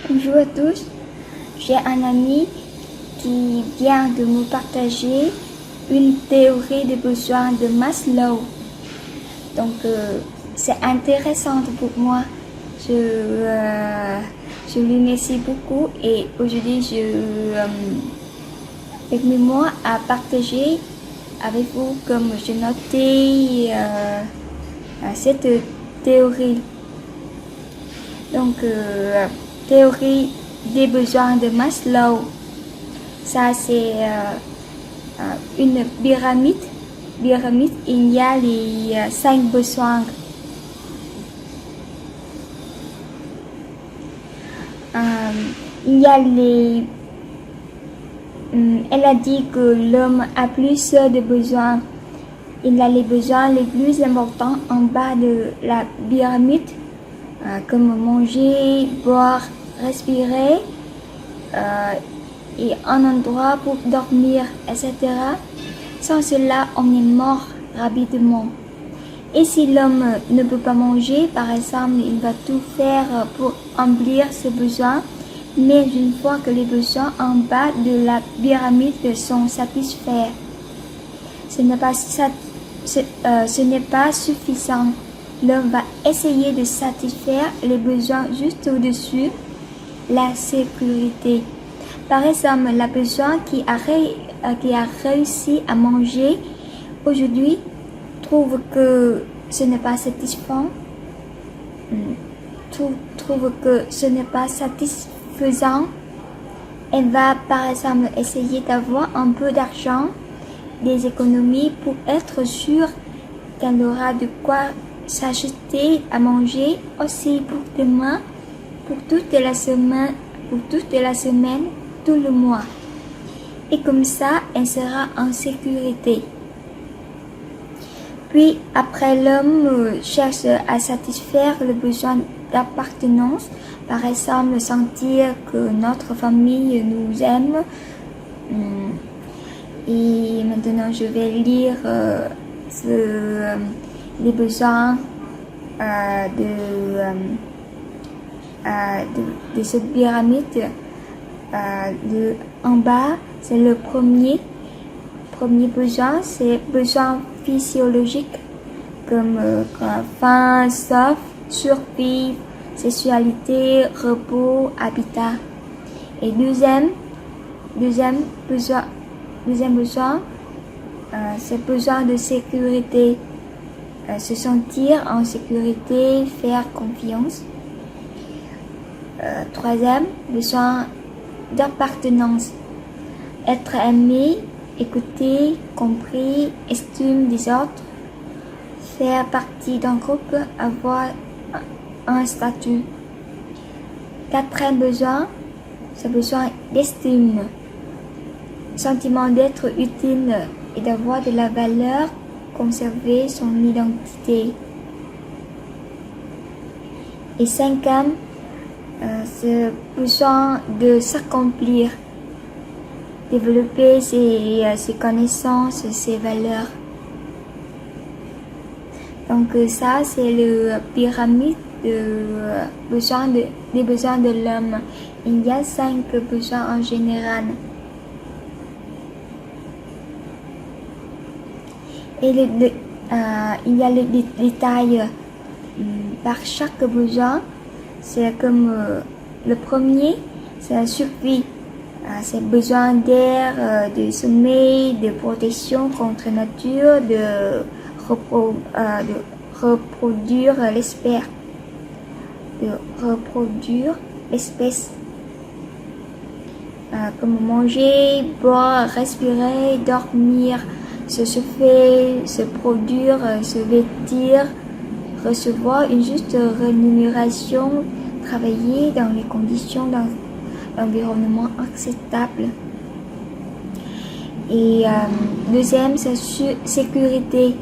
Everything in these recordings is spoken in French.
Bonjour à tous, j'ai un ami qui vient de me partager une théorie des besoins de Maslow. Donc c'est intéressant pour moi. Je lui remercie beaucoup et aujourd'hui avec moi à partager avec vous comme j'ai noté cette théorie. Donc théorie des besoins de Maslow. Ça, c'est une pyramide. Il y a les 5 besoins. Il y a les... elle a dit que l'homme a plus de besoins. Il a les besoins les plus importants en bas de la pyramide, comme manger, boire, respirer, et un endroit pour dormir, etc. Sans cela, on est mort rapidement. Et si l'homme ne peut pas manger, par exemple, il va tout faire pour remplir ses besoins. Mais une fois que les besoins en bas de la pyramide sont satisfaits, ce n'est pas suffisant. L'homme va essayer de satisfaire les besoins juste au-dessus, la sécurité. Par exemple, la personne qui a réussi à manger aujourd'hui trouve que ce n'est pas satisfaisant, trouve que ce n'est pas satisfaisant. Elle va par exemple essayer d'avoir un peu d'argent, des économies pour être sûre qu'elle aura de quoi s'acheter à manger aussi pour demain, pour toute la semaine, tout le mois. Et comme ça, elle sera en sécurité. Puis après, l'homme cherche à satisfaire le besoin d'appartenance, par exemple sentir que notre famille nous aime. Et maintenant, je vais lire les besoins de cette pyramide. En bas, c'est le premier besoin, c'est besoin physiologique comme faim, soif, survie, sexualité, repos, habitat. Et deuxième besoin, c'est besoin de sécurité, se sentir en sécurité, faire confiance. Troisième, besoin d'appartenance, être aimé, écouter, compris, estime des autres, faire partie d'un groupe, avoir un statut. Quatrième besoin, c'est besoin d'estime, sentiment d'être utile et d'avoir de la valeur, conserver son identité. Et cinquième, c'est besoin de s'accomplir, développer ses connaissances, ses valeurs. Donc ça, c'est le pyramide des besoins de l'homme. Il y a 5 besoins en général. Et il y a les détails par chaque besoin. C'est comme le premier, c'est la survie. C'est besoin d'air, de sommeil, de protection contre nature, de reproduire l'espèce. Comme manger, boire, respirer, dormir, se chauffer, se produire, se vêtir, recevoir une juste rémunération, travailler dans les conditions d'un environnement acceptable. Et deuxième, c'est sécurité.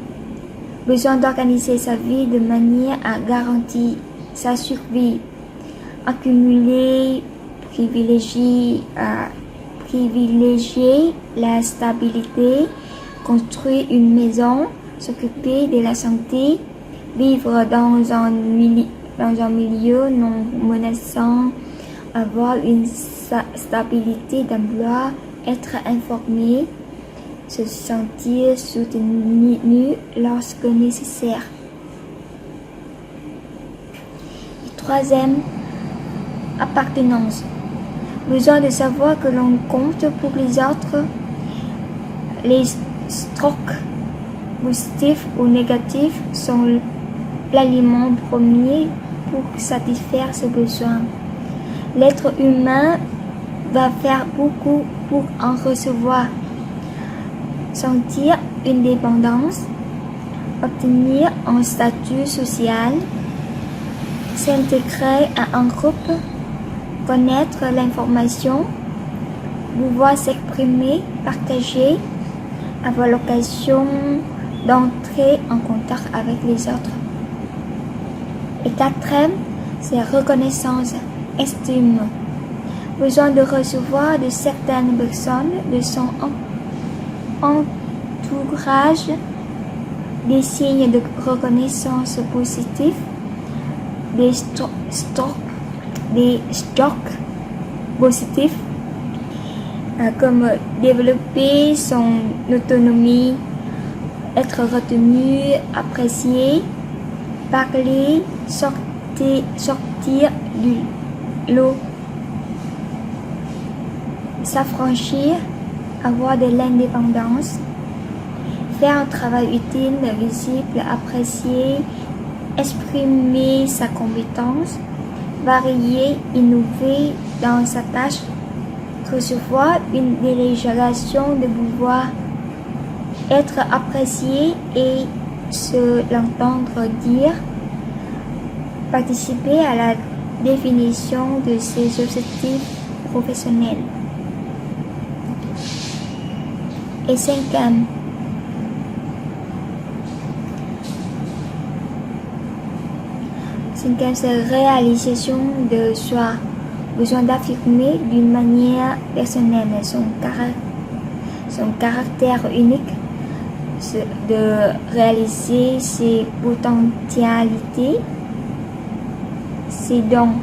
Besoin d'organiser sa vie de manière à garantir sa survie. Accumuler, privilégier la stabilité, construire une maison, s'occuper de la santé, vivre dans un milieu non menaçant, avoir une stabilité d'emploi, être informé, se sentir soutenu lorsque nécessaire. Et troisième, appartenance. Besoin de savoir que l'on compte pour les autres. Les strokes positifs ou négatifs sont l'aliment premier pour satisfaire ce besoin. L'être humain va faire beaucoup pour en recevoir. Sentir une dépendance, obtenir un statut social, s'intégrer à un groupe, connaître l'information, pouvoir s'exprimer, partager, avoir l'occasion d'entrer en contact avec les autres. Et quatrième, c'est reconnaissance, estime. Besoin de recevoir de certaines personnes de son entourage des signes de reconnaissance positifs, des stocks positifs, comme développer son autonomie, être retenu, apprécié, parler, sortir du lot, s'affranchir, avoir de l'indépendance, faire un travail utile, visible, apprécié, exprimer sa compétence, varier, innover dans sa tâche, recevoir une délégation de pouvoir, être apprécié et se l'entendre dire, participer à la définition de ses objectifs professionnels. Et cinquième, c'est réalisation de soi, besoin d'affirmer d'une manière personnelle son caractère unique, de réaliser ses potentialités, ses dons,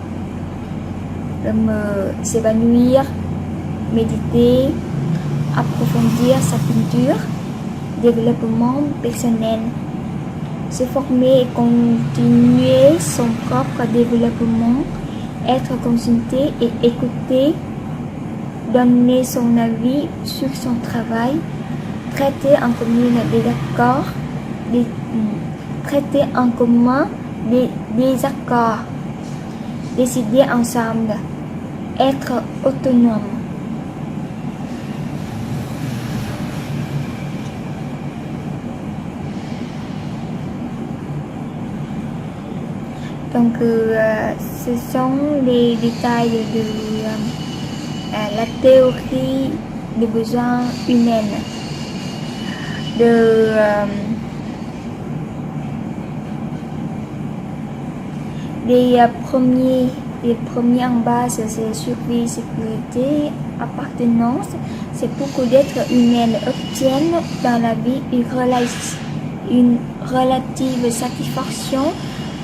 comme s'épanouir, méditer, approfondir sa culture, développement personnel, se former et continuer son propre développement, être consulté et écouté, donner son avis sur son travail, traiter en commun des désaccords, décider ensemble, être autonome. Donc, ce sont les détails de la théorie des besoins humains. Les premiers en bas, c'est survie, sécurité, appartenance. C'est beaucoup d'êtres humains obtiennent dans la vie une relative satisfaction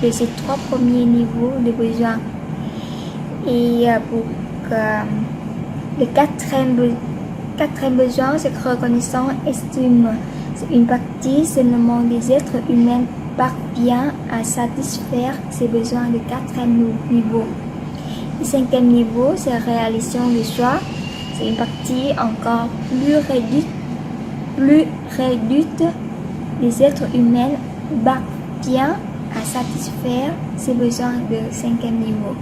de ces trois premiers niveaux de besoins. Et pour le quatrième besoin, c'est reconnaissance, estime. C'est une partie seulement des êtres humains parvient à satisfaire ses besoins de quatrième niveau. Le cinquième niveau, c'est réalisation de soi. C'est une partie encore plus réduite des êtres humains parvient à satisfaire ses besoins de cinquième niveau.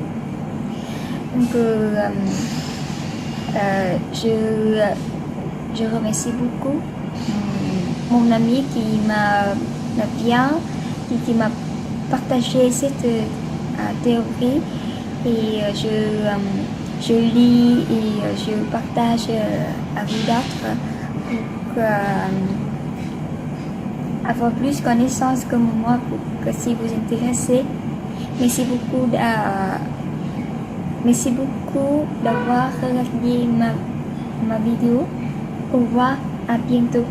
Donc, je remercie beaucoup mon ami qui m'a partagé cette théorie et je lis et je partage avec d'autres pour avoir plus de connaissances comme moi, pour que si vous intéressez. Merci beaucoup d'avoir regardé ma vidéo. Au revoir, à bientôt.